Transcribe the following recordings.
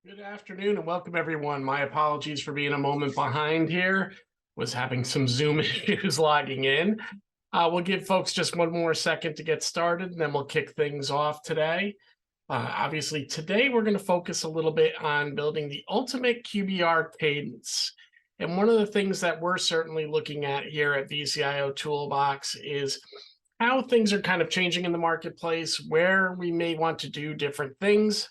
Good afternoon and welcome everyone. My apologies for being a moment behind here. Was having some Zoom issues logging in. We'll give folks just one more second to get started and then we'll kick things off today. Obviously, today we're going to focus a little bit on building the ultimate QBR cadence. And one of the things that we're certainly looking at here at vCIO Toolbox is how things are kind of changing in the marketplace, where we may want to do different things,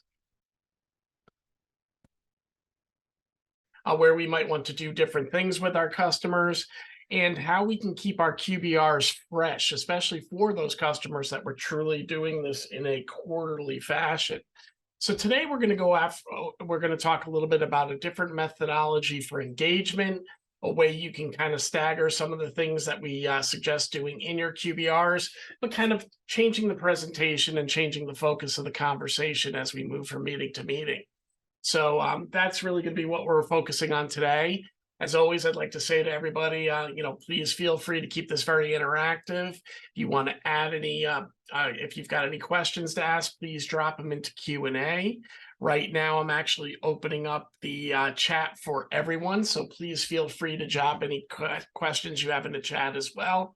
where we might want to do different things with our customers, and how we can keep our QBRs fresh, especially for those customers that we're truly doing this in a quarterly fashion. So today we're going to talk a little bit about a different methodology for engagement, a way you can kind of stagger some of the things that we suggest doing in your QBRs, but kind of changing the presentation and changing the focus of the conversation as we move from meeting to meeting. So that's really going to be what we're focusing on today. As always, I'd like to say to everybody, please feel free to keep this very interactive. If you want to add any, if you've got any questions to ask, please drop them into Q&A. Right now, I'm actually opening up the chat for everyone, so please feel free to drop any questions you have in the chat as well.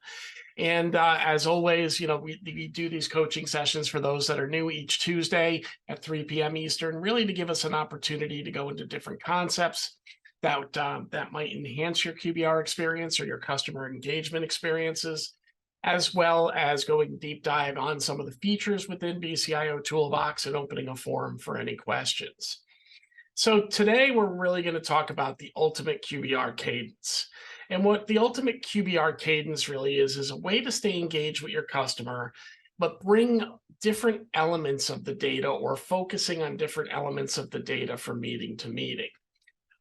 And as always, we do these coaching sessions for those that are new each Tuesday at 3 p.m. Eastern, really to give us an opportunity to go into different concepts that might enhance your QBR experience or your customer engagement experiences, as well as going deep dive on some of the features within vCIO Toolbox and opening a forum for any questions. So today we're really going to talk about the ultimate QBR cadence. And what the ultimate QBR cadence really is a way to stay engaged with your customer, but bring different elements of the data or focusing on different elements of the data from meeting to meeting.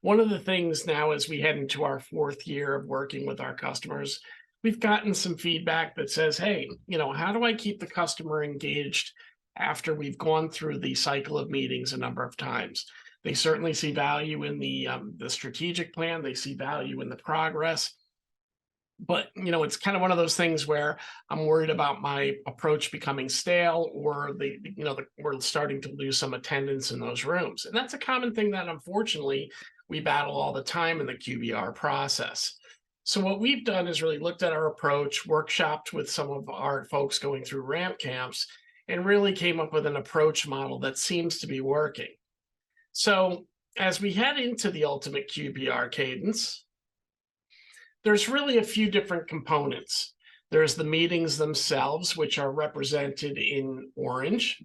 One of the things now as we head into our 4th year of working with our customers, we've gotten some feedback that says, hey, how do I keep the customer engaged after we've gone through the cycle of meetings a number of times? They certainly see value in the strategic plan. They see value in the progress. But, it's kind of one of those things where I'm worried about my approach becoming stale or we're starting to lose some attendance in those rooms. And that's a common thing that unfortunately we battle all the time in the QBR process. So what we've done is really looked at our approach, workshopped with some of our folks going through ramp camps, and really came up with an approach model that seems to be working. So as we head into the ultimate QBR cadence, there's really a few different components. There's the meetings themselves, which are represented in orange.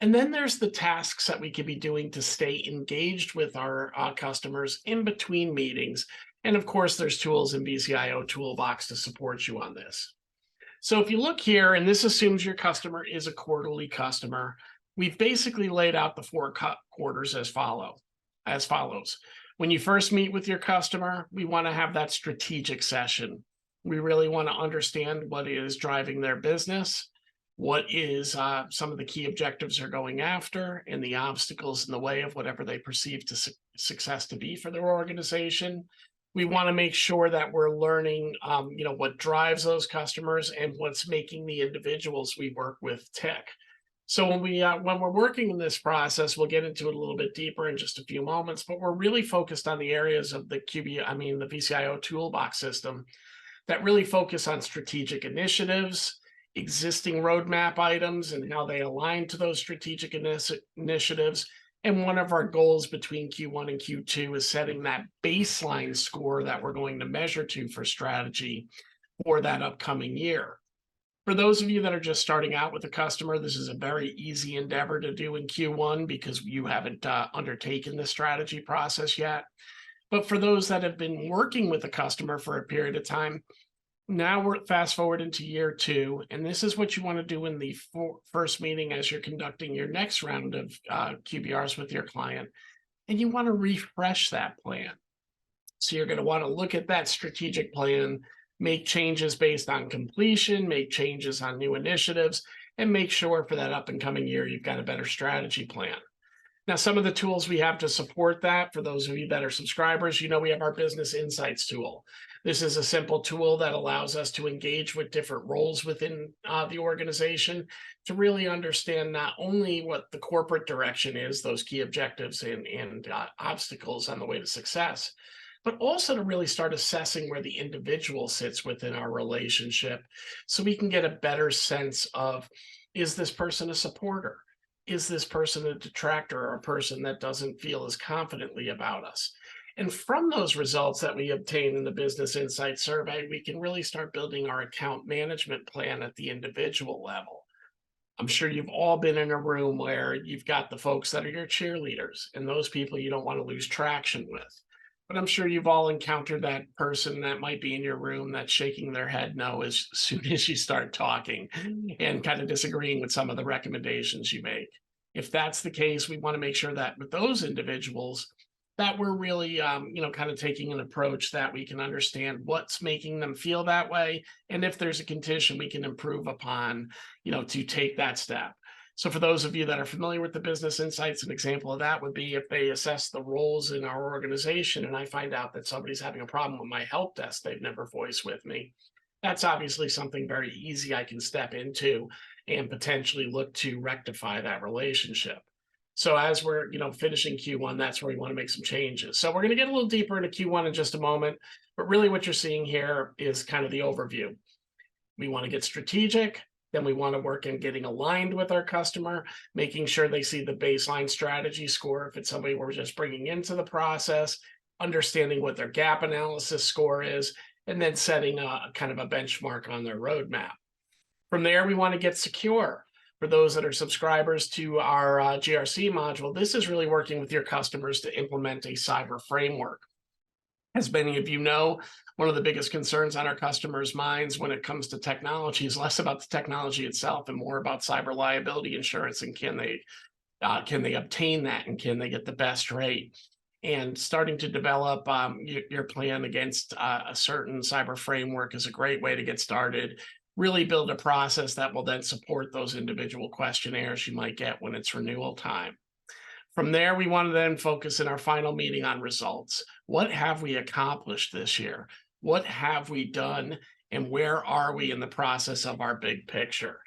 And then there's the tasks that we could be doing to stay engaged with our customers in between meetings. And of course, there's tools in vCIO Toolbox to support you on this. So if you look here, and this assumes your customer is a quarterly customer, we've basically laid out the 4 quarters as follows. When you first meet with your customer, we want to have that strategic session. We really want to understand what is driving their business, what is some of the key objectives they're going after, and the obstacles in the way of whatever they perceive to success to be for their organization. We want to make sure that we're learning, what drives those customers and what's making the individuals we work with tick. So when we're working in this process, we'll get into it a little bit deeper in just a few moments, but we're really focused on the areas of the the vCIO Toolbox system that really focus on strategic initiatives, existing roadmap items and how they align to those strategic initiatives. And one of our goals between Q1 and Q2 is setting that baseline score that we're going to measure to for strategy for that upcoming year. For those of you that are just starting out with a customer, this is a very easy endeavor to do in Q1 because you haven't undertaken the strategy process yet. But for those that have been working with a customer for a period of time, now we're fast forward into year 2, and this is what you want to do in the first meeting as you're conducting your next round of QBRs with your client, and you want to refresh that plan. So you're going to want to look at that strategic plan, make changes based on completion, make changes on new initiatives, and make sure for that up and coming year you've got a better strategy plan. Now, some of the tools we have to support that, for those of you that are subscribers, we have our Business Insights tool. This is a simple tool that allows us to engage with different roles within the organization to really understand not only what the corporate direction is, those key objectives and obstacles on the way to success, but also to really start assessing where the individual sits within our relationship so we can get a better sense of, is this person a supporter? Is this person a detractor or a person that doesn't feel as confidently about us? And from those results that we obtain in the Business Insight Survey, we can really start building our account management plan at the individual level. I'm sure you've all been in a room where you've got the folks that are your cheerleaders, and those people you don't want to lose traction with. But I'm sure you've all encountered that person that might be in your room that's shaking their head no as soon as you start talking and kind of disagreeing with some of the recommendations you make. If that's the case, we want to make sure that with those individuals, that we're really, kind of taking an approach that we can understand what's making them feel that way. And if there's a condition we can improve upon, to take that step. So for those of you that are familiar with the Business Insights, an example of that would be if they assess the roles in our organization and I find out that somebody's having a problem with my help desk they've never voiced with me. That's obviously something very easy I can step into and potentially look to rectify that relationship. So as we're, finishing Q1, that's where we want to make some changes. So we're going to get a little deeper into Q1 in just a moment, but really what you're seeing here is kind of the overview. We want to get strategic. Then we want to work in getting aligned with our customer, making sure they see the baseline strategy score if it's somebody we're just bringing into the process, understanding what their gap analysis score is, and then setting a kind of a benchmark on their roadmap. From there, we want to get secure. For those that are subscribers to our GRC module, this is really working with your customers to implement a cyber framework. As many of you know, one of the biggest concerns on our customers' minds when it comes to technology is less about the technology itself and more about cyber liability insurance and can they obtain that and can they get the best rate? And starting to develop your plan against a certain cyber framework is a great way to get started. Really build a process that will then support those individual questionnaires you might get when it's renewal time. From there, we want to then focus in our final meeting on results. What have we accomplished this year? What have we done? And where are we in the process of our big picture?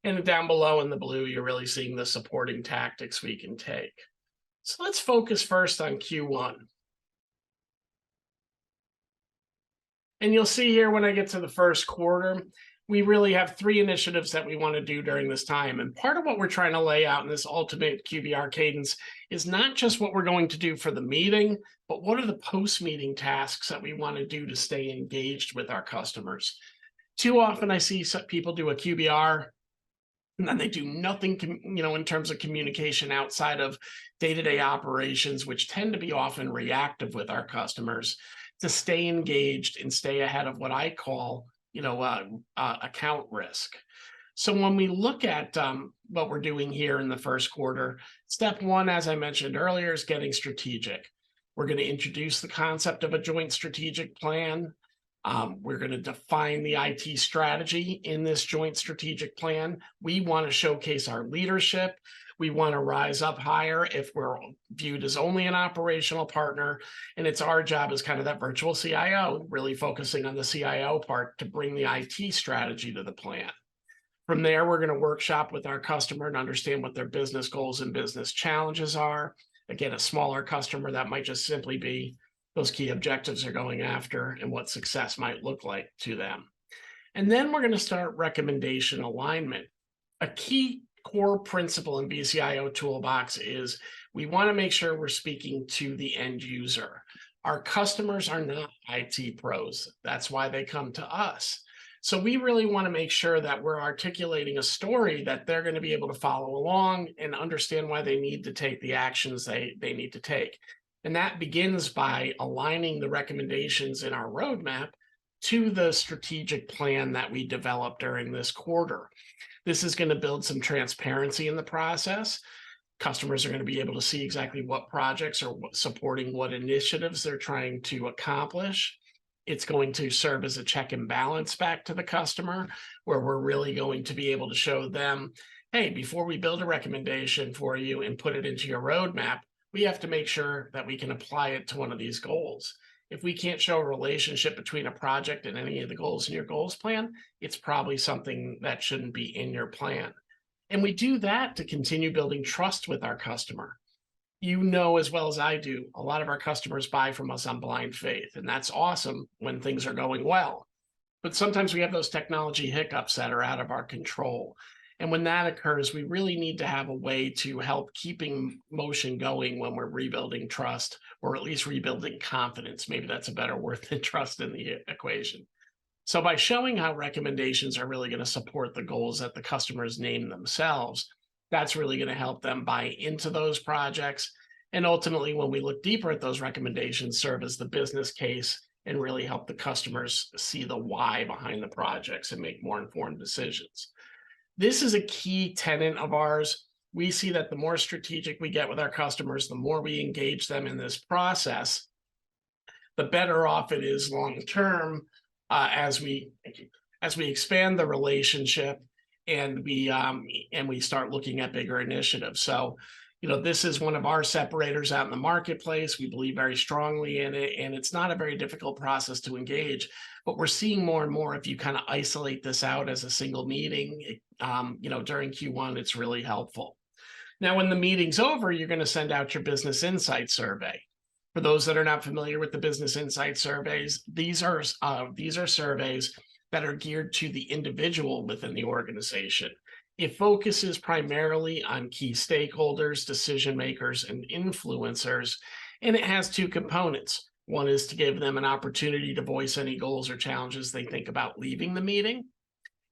And down below in the blue, you're really seeing the supporting tactics we can take. So let's focus first on Q1. And you'll see here when I get to the first quarter, we really have 3 initiatives that we want to do during this time. And part of what we're trying to lay out in this ultimate QBR cadence is not just what we're going to do for the meeting, but what are the post-meeting tasks that we want to do to stay engaged with our customers. Too often I see some people do a QBR and then they do nothing, in terms of communication outside of day-to-day operations, which tend to be often reactive with our customers, to stay engaged and stay ahead of what I call account risk. So when we look at what we're doing here in the first quarter, step 1, as I mentioned earlier, is getting strategic. We're going to introduce the concept of a joint strategic plan. We're going to define the IT strategy in this joint strategic plan. We want to showcase our leadership. We want to rise up higher if we're viewed as only an operational partner. And it's our job as kind of that virtual CIO, really focusing on the CIO part to bring the IT strategy to the plan. From there, we're going to workshop with our customer and understand what their business goals and business challenges are. Again, a smaller customer, that might just simply be those key objectives they're going after and what success might look like to them. And then we're going to start recommendation alignment. A key core principle in vCIO Toolbox is we want to make sure we're speaking to the end user. Our customers are not IT pros. That's why they come to us. So we really want to make sure that we're articulating a story that they're going to be able to follow along and understand why they need to take the actions they need to take. And that begins by aligning the recommendations in our roadmap to the strategic plan that we developed during this quarter. This is going to build some transparency in the process. Customers are going to be able to see exactly what projects are supporting what initiatives they're trying to accomplish. It's going to serve as a check and balance back to the customer, where we're really going to be able to show them, hey, before we build a recommendation for you and put it into your roadmap, we have to make sure that we can apply it to one of these goals. If we can't show a relationship between a project and any of the goals in your goals plan, it's probably something that shouldn't be in your plan. And we do that to continue building trust with our customer. You know as well as I do, a lot of our customers buy from us on blind faith, and that's awesome when things are going well. But sometimes we have those technology hiccups that are out of our control. And when that occurs, we really need to have a way to help keeping motion going when we're rebuilding trust, or at least rebuilding confidence. Maybe that's a better word than trust in the equation. So by showing how recommendations are really going to support the goals that the customers name themselves, that's really going to help them buy into those projects. And ultimately, when we look deeper at those recommendations, serve as the business case and really help the customers see the why behind the projects and make more informed decisions. This is a key tenet of ours. We see that the more strategic we get with our customers, the more we engage them in this process, the better off it is long term as we expand the relationship and we start looking at bigger initiatives. So, this is one of our separators out in the marketplace. We believe very strongly in it, and it's not a very difficult process to engage. But we're seeing more and more, if you kind of isolate this out as a single meeting, during Q1, it's really helpful. Now, when the meeting's over, you're going to send out your business insight survey. For those that are not familiar with the business insight surveys, these are surveys that are geared to the individual within the organization. It focuses primarily on key stakeholders, decision makers, and influencers, and it has two components. One is to give them an opportunity to voice any goals or challenges they think about leaving the meeting.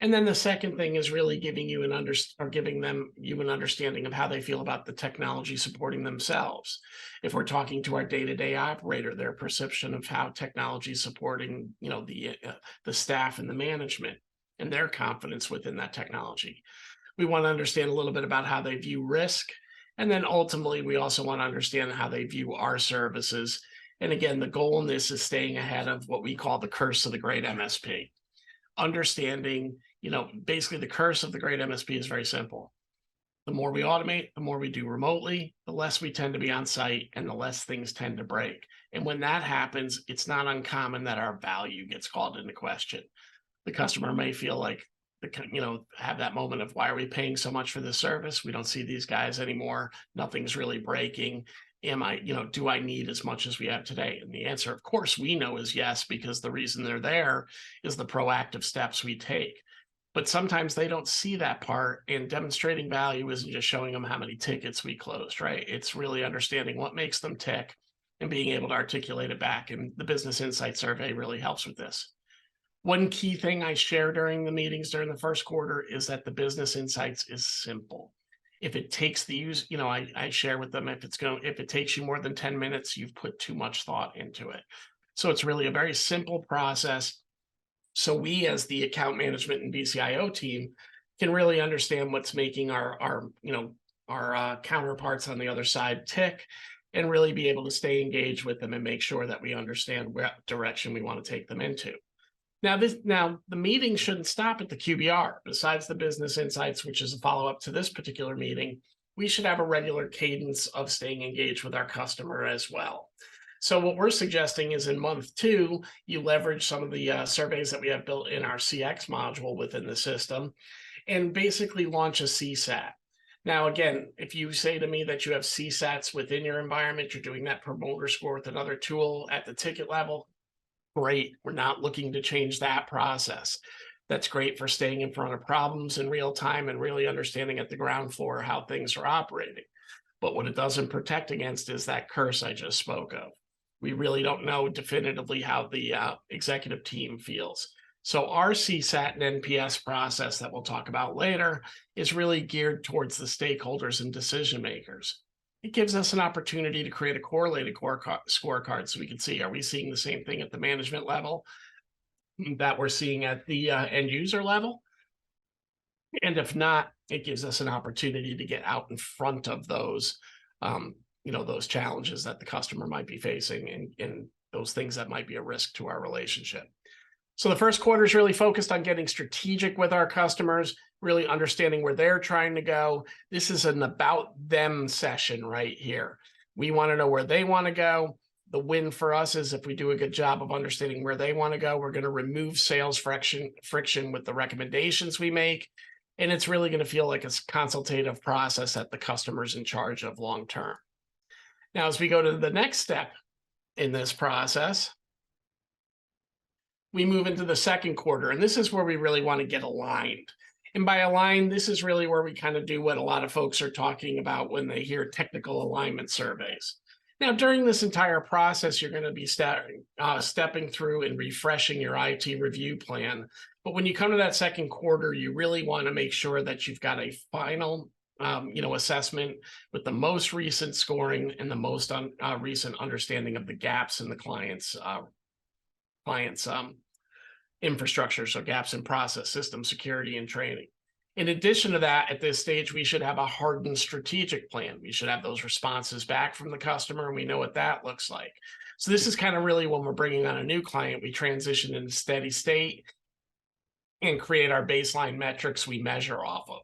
And then the second thing is really giving you an understanding of how they feel about the technology supporting themselves. If we're talking to our day-to-day operator, their perception of how technology is supporting, the staff and the management and their confidence within that technology. We want to understand a little bit about how they view risk. And then ultimately, we also want to understand how they view our services. And again, the goal in this is staying ahead of what we call the curse of the great MSP. Understanding, basically the curse of the great MSP is very simple. The more we automate, the more we do remotely, the less we tend to be on site and the less things tend to break. And when that happens, it's not uncommon that our value gets called into question. The customer may feel like, have that moment of, why are we paying so much for this service? We don't see these guys anymore. Nothing's really breaking. Do I need as much as we have today? And the answer, of course, we know is yes, because the reason they're there is the proactive steps we take. But sometimes they don't see that part, and demonstrating value isn't just showing them how many tickets we closed, right? It's really understanding what makes them tick and being able to articulate it back. And the Business Insight Survey really helps with this. One key thing I share during the meetings during the first quarter is that the Business Insights is simple. If it takes the use, I share with them, if it takes you more than 10 minutes, you've put too much thought into it. So it's really a very simple process. So we, as the account management and vCIO team, can really understand what's making our counterparts on the other side tick, and really be able to stay engaged with them and make sure that we understand what direction we want to take them into. Now, the meeting shouldn't stop at the QBR. Besides the Business Insights, which is a follow-up to this particular meeting, we should have a regular cadence of staying engaged with our customer as well. So what we're suggesting is in month 2, you leverage some of the surveys that we have built in our CX module within the system and basically launch a CSAT. Now, again, if you say to me that you have CSATs within your environment, you're doing that promoter score with another tool at the ticket level, great. We're not looking to change that process. That's great for staying in front of problems in real time and really understanding at the ground floor how things are operating. But what it doesn't protect against is that curse I just spoke of. We really don't know definitively how the executive team feels. So our CSAT and NPS process that we'll talk about later is really geared towards the stakeholders and decision makers. It gives us an opportunity to create a correlated scorecard so we can see, are we seeing the same thing at the management level that we're seeing at the end user level? And if not, it gives us an opportunity to get out in front of those, those challenges that the customer might be facing and those things that might be a risk to our relationship. So the first quarter is really focused on getting strategic with our customers, really understanding where they're trying to go. This is an about them session right here. We want to know where they want to go. The win for us is if we do a good job of understanding where they want to go, we're going to remove sales friction with the recommendations we make. And it's really going to feel like a consultative process that the customer's in charge of long term. Now, as we go to the next step in this process, we move into the second quarter, and this is where we really want to get aligned. And by aligned, this is really where we kind of do what a lot of folks are talking about when they hear technical alignment surveys. Now, during this entire process, you're going to be stepping through and refreshing your IT review plan. But when you come to that second quarter, you really want to make sure that you've got a final assessment with the most recent scoring and the most recent understanding of the gaps in the client's infrastructure, so gaps in process, system security, and training. In addition to that, at this stage, we should have a hardened strategic plan. We should have those responses back from the customer, and we know what that looks like. So this is kind of really when we're bringing on a new client, we transition into steady state and create our baseline metrics we measure off of.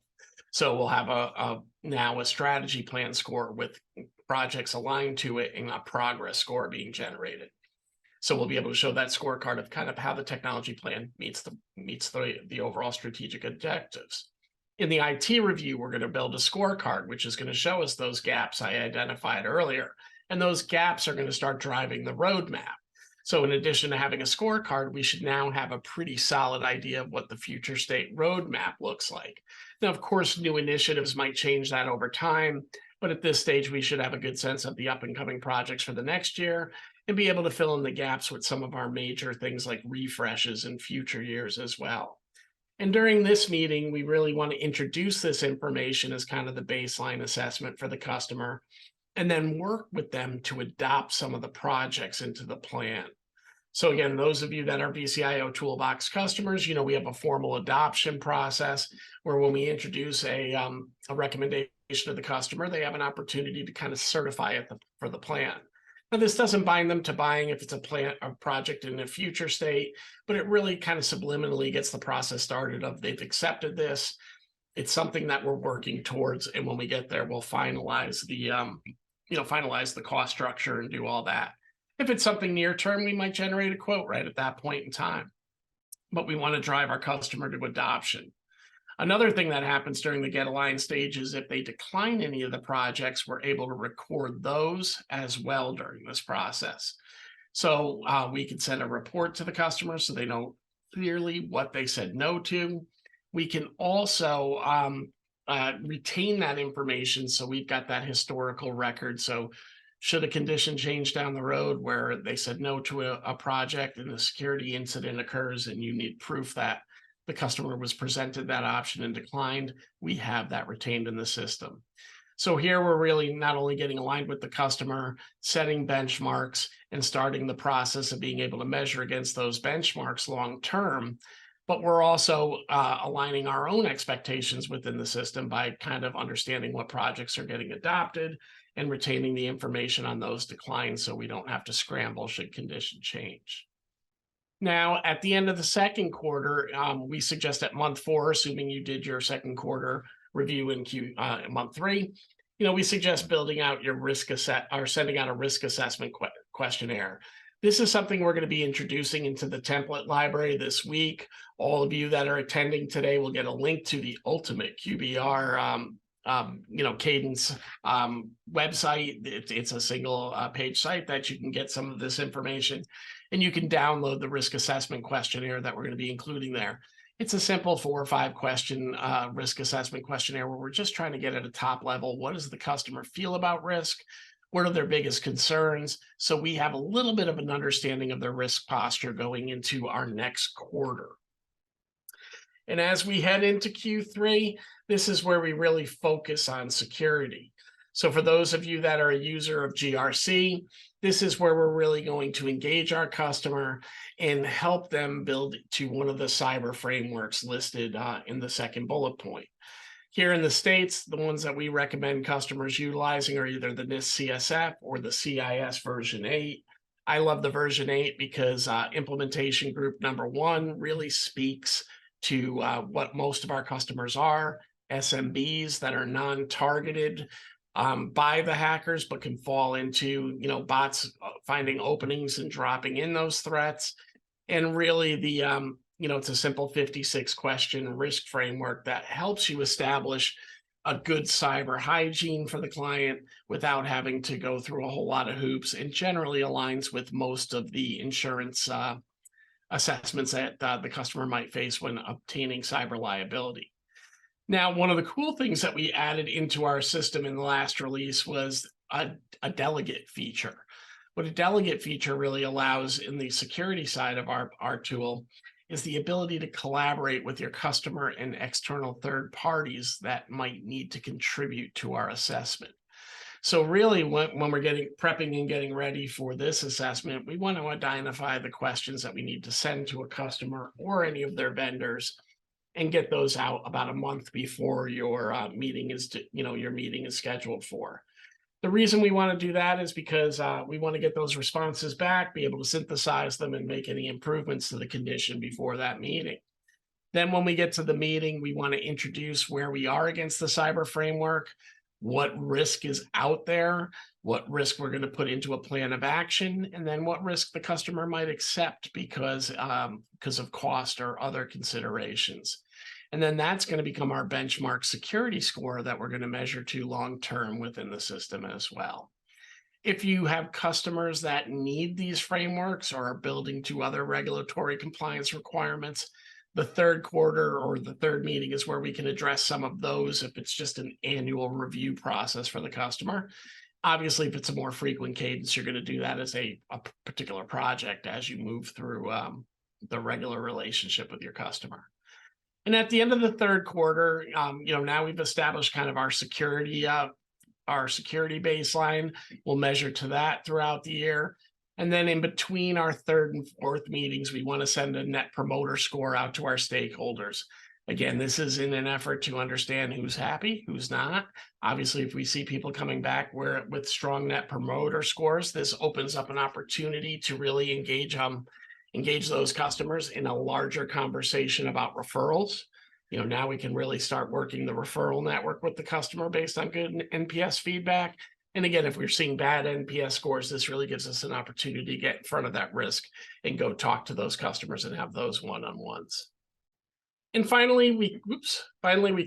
So we'll have now a strategy plan score with projects aligned to it and a progress score being generated. So we'll be able to show that scorecard of kind of how the technology plan meets the overall strategic objectives. In the IT review, we're going to build a scorecard, which is going to show us those gaps I identified earlier. And those gaps are going to start driving the roadmap. So in addition to having a scorecard, we should now have a pretty solid idea of what the future state roadmap looks like. Now, of course, new initiatives might change that over time, but at this stage, we should have a good sense of the up and coming projects for the next year and be able to fill in the gaps with some of our major things like refreshes in future years as well. And during this meeting, we really want to introduce this information as kind of the baseline assessment for the customer, and then work with them to adopt some of the projects into the plan. So again, those of you that are vCIO Toolbox customers, we have a formal adoption process where when we introduce a recommendation to the customer, they have an opportunity to kind of certify it for the plan. Now, this doesn't bind them to buying if it's a project in a future state, but it really kind of subliminally gets the process started of they've accepted this. It's something that we're working towards, and when we get there, we'll finalize the cost structure and do all that. If it's something near term, we might generate a quote right at that point in time. But we want to drive our customer to adoption. Another thing that happens during the get aligned stage is if they decline any of the projects, we're able to record those as well during this process. So we can send a report to the customer so they know clearly what they said no to. We can also retain that information so we've got that historical record. So should a condition change down the road where they said no to a project and a security incident occurs and you need proof that the customer was presented that option and declined, we have that retained in the system. So here we're really not only getting aligned with the customer, setting benchmarks and starting the process of being able to measure against those benchmarks long term, but we're also aligning our own expectations within the system by kind of understanding what projects are getting adopted and retaining the information on those declines so we don't have to scramble should condition change. Now, at the end of the second quarter, we suggest at month 4, assuming you did your second quarter review in month 3, we suggest building out your sending out a risk assessment questionnaire. This is something we're going to be introducing into the template library this week. All of you that are attending today will get a link to the ultimate QBR Cadence website. It's a single page site that you can get some of this information, and you can download the risk assessment questionnaire that we're going to be including there. It's a simple 4 or 5 question risk assessment questionnaire where we're just trying to get at a top level. What does the customer feel about risk? What are their biggest concerns? So we have a little bit of an understanding of their risk posture going into our next quarter. And as we head into Q3, this is where we really focus on security. So for those of you that are a user of GRC, this is where we're really going to engage our customer and help them build to one of the cyber frameworks listed in the second bullet point. Here in the States, the ones that we recommend customers utilizing are either the NIST CSF or the CIS version 8. I love the version 8 because implementation group number 1 really speaks to what most of our customers are, SMBs that are non-targeted by the hackers, but can fall into, bots finding openings and dropping in those threats. And really it's a simple 56 question risk framework that helps you establish a good cyber hygiene for the client without having to go through a whole lot of hoops, and generally aligns with most of the insurance assessments that the customer might face when obtaining cyber liability. Now, one of the cool things that we added into our system in the last release was a delegate feature. What a delegate feature really allows in the security side of our tool is the ability to collaborate with your customer and external third parties that might need to contribute to our assessment. So really, when we're prepping and getting ready for this assessment, we want to identify the questions that we need to send to a customer or any of their vendors, and get those out about a month before your meeting is scheduled for. The reason we want to do that is because we want to get those responses back, be able to synthesize them, and make any improvements to the condition before that meeting. Then when we get to the meeting, we want to introduce where we are against the cyber framework, what risk is out there, what risk we're going to put into a plan of action, and then what risk the customer might accept because of cost or other considerations. And then that's going to become our benchmark security score that we're going to measure to long-term within the system as well. If you have customers that need these frameworks or are building to other regulatory compliance requirements, the third quarter or the third meeting is where we can address some of those if it's just an annual review process for the customer. Obviously, if it's a more frequent cadence, you're going to do that as a particular project as you move through the regular relationship with your customer. And at the end of the third quarter, now we've established kind of our security baseline. We'll measure to that throughout the year. And then in between our third and fourth meetings, we want to send a net promoter score out to our stakeholders. Again, this is in an effort to understand who's happy, who's not. Obviously, if we see people coming back with strong net promoter scores, this opens up an opportunity to really engage those customers in a larger conversation about referrals. Now we can really start working the referral network with the customer based on good NPS feedback. And again, if we're seeing bad NPS scores, this really gives us an opportunity to get in front of that risk and go talk to those customers and have those one-on-ones. And finally, we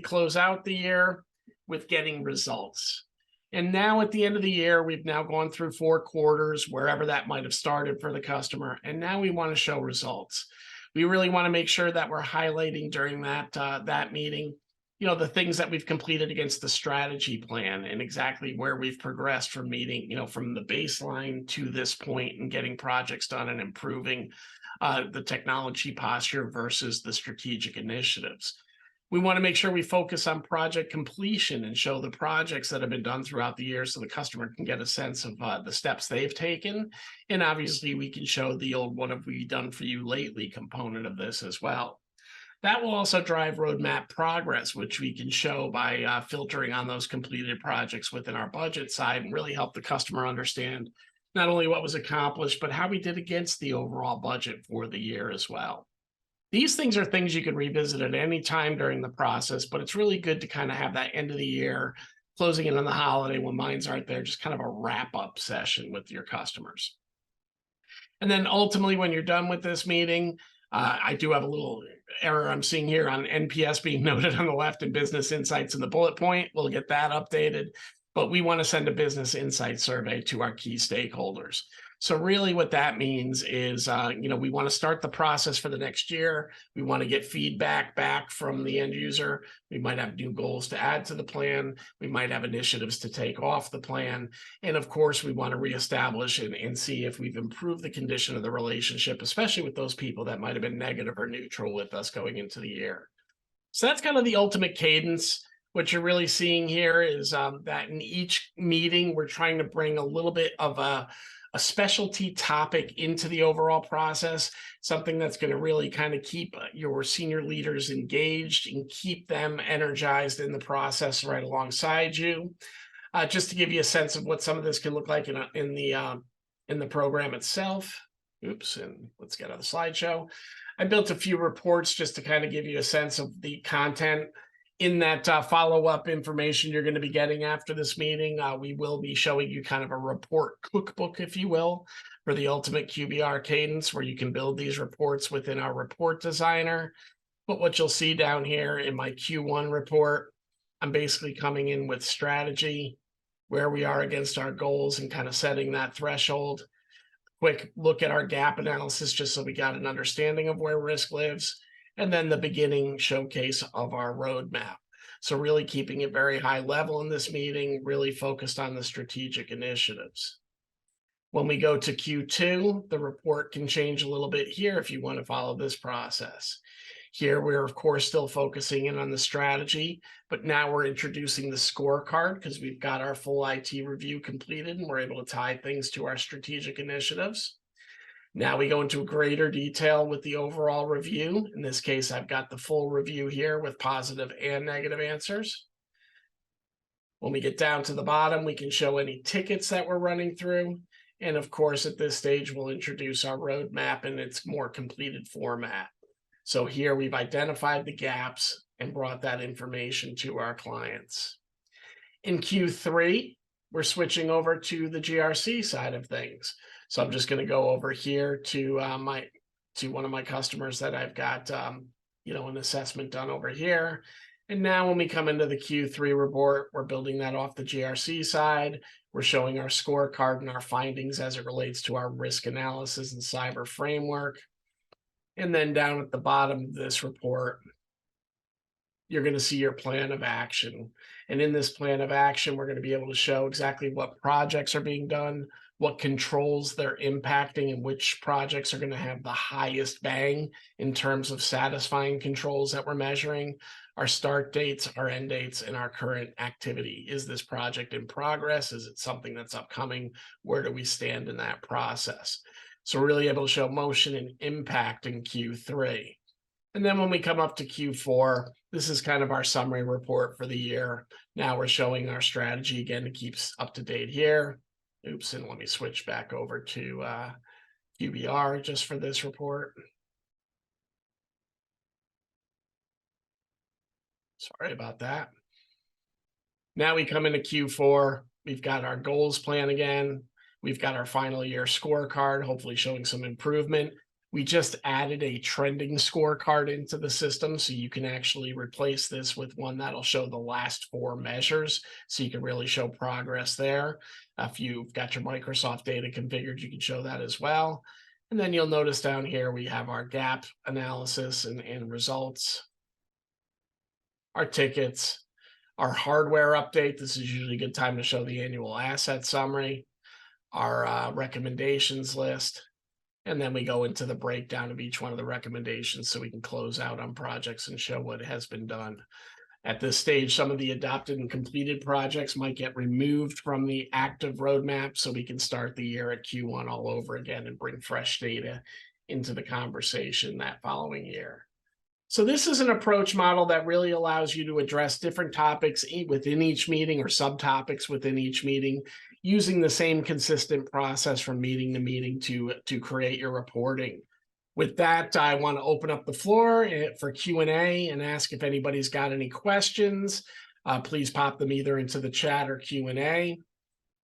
close out the year with getting results. And now at the end of the year, we've now gone through 4 quarters, wherever that might have started for the customer. And now we want to show results. We really want to make sure that we're highlighting during that meeting, the things that we've completed against the strategy plan and exactly where we've progressed from from the baseline to this point and getting projects done and improving the technology posture versus the strategic initiatives. We want to make sure we focus on project completion and show the projects that have been done throughout the year so the customer can get a sense of the steps they've taken. And obviously, we can show the old "what have we done for you lately" component of this as well. That will also drive roadmap progress, which we can show by filtering on those completed projects within our budget side and really help the customer understand not only what was accomplished, but how we did against the overall budget for the year as well. These things are things you can revisit at any time during the process, but it's really good to kind of have that end of the year, closing in on the holiday when minds aren't there, just kind of a wrap-up session with your customers. And then ultimately, when you're done with this meeting, I do have a little error I'm seeing here on NPS being noted on the left and business insights in the bullet point. We'll get that updated, but we want to send a business insight survey to our key stakeholders. So really what that means is, we want to start the process for the next year. We want to get feedback back from the end user. We might have new goals to add to the plan. We might have initiatives to take off the plan. And of course, we want to reestablish and see if we've improved the condition of the relationship, especially with those people that might have been negative or neutral with us going into the year. So that's kind of the ultimate cadence. What you're really seeing here is that in each meeting, we're trying to bring a little bit of a specialty topic into the overall process, something that's going to really kind of keep your senior leaders engaged and keep them energized in the process right alongside you. Just to give you a sense of what some of this can look like in the program itself. Oops, and let's get on the slideshow. I built a few reports just to kind of give you a sense of the content in that follow-up information you're going to be getting after this meeting. We will be showing you kind of a report cookbook, if you will, for the ultimate QBR Cadence, where you can build these reports within our report designer. But what you'll see down here in my Q1 report, I'm basically coming in with strategy, where we are against our goals and kind of setting that threshold. Quick look at our gap analysis, just so we got an understanding of where risk lives, and then the beginning showcase of our roadmap. So really keeping it very high level in this meeting, really focused on the strategic initiatives. When we go to Q2, the report can change a little bit here if you want to follow this process. Here, we're of course still focusing in on the strategy, but now we're introducing the scorecard because we've got our full IT review completed and we're able to tie things to our strategic initiatives. Now we go into greater detail with the overall review. In this case, I've got the full review here with positive and negative answers. When we get down to the bottom, we can show any tickets that we're running through. And of course, at this stage, we'll introduce our roadmap in its more completed format. So here we've identified the gaps and brought that information to our clients. In Q3, we're switching over to the GRC side of things. So I'm just going to go over here to one of my customers that I've got an assessment done over here. And now when we come into the Q3 report, we're building that off the GRC side. We're showing our scorecard and our findings as it relates to our risk analysis and cyber framework. And then down at the bottom of this report, you're going to see your plan of action. And in this plan of action, we're going to be able to show exactly what projects are being done, what controls they're impacting, and which projects are going to have the highest bang in terms of satisfying controls that we're measuring, our start dates, our end dates, and our current activity. Is this project in progress? Is it something that's upcoming? Where do we stand in that process? So we're really able to show motion and impact in Q3. And then when we come up to Q4, this is kind of our summary report for the year. Now we're showing our strategy again to keep up to date here. Oops, and let me switch back over to QBR just for this report. Sorry about that. Now we come into Q4. We've got our goals plan again. We've got our final year scorecard, hopefully showing some improvement. We just added a trending scorecard into the system, so you can actually replace this with one that'll show the last 4 measures, so you can really show progress there. If you've got your Microsoft data configured, you can show that as well. And then you'll notice down here we have our gap analysis and results, our tickets, our hardware update. This is usually a good time to show the annual asset summary, our recommendations list, and then we go into the breakdown of each one of the recommendations so we can close out on projects and show what has been done. At this stage, some of the adopted and completed projects might get removed from the active roadmap so we can start the year at Q1 all over again and bring fresh data into the conversation that following year. So this is an approach model that really allows you to address different topics within each meeting or subtopics within each meeting, using the same consistent process from meeting to meeting to create your reporting. With that, I want to open up the floor for Q&A and ask if anybody's got any questions. Please pop them either into the chat or Q&A.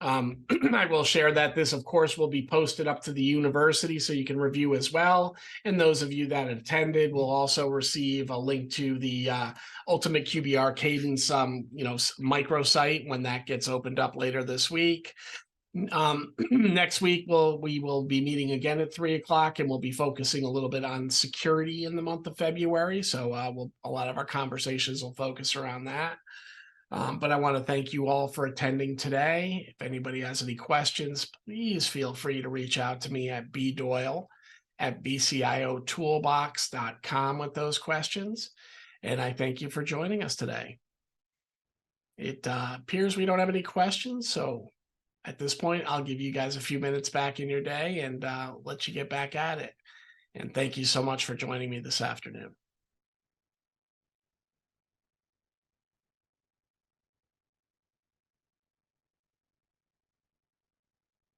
I will share that this, of course, will be posted up to the university so you can review as well. And those of you that attended will also receive a link to the Ultimate QBR Cadence microsite when that gets opened up later this week. Next week, we will be meeting again at 3 o'clock, and we'll be focusing a little bit on security in the month of February. So a lot of our conversations will focus around that. But I want to thank you all for attending today. If anybody has any questions, please feel free to reach out to me at bdoyle@vciotoolbox.com with those questions. And I thank you for joining us today. It appears we don't have any questions. So at this point, I'll give you guys a few minutes back in your day and let you get back at it. And thank you so much for joining me this afternoon.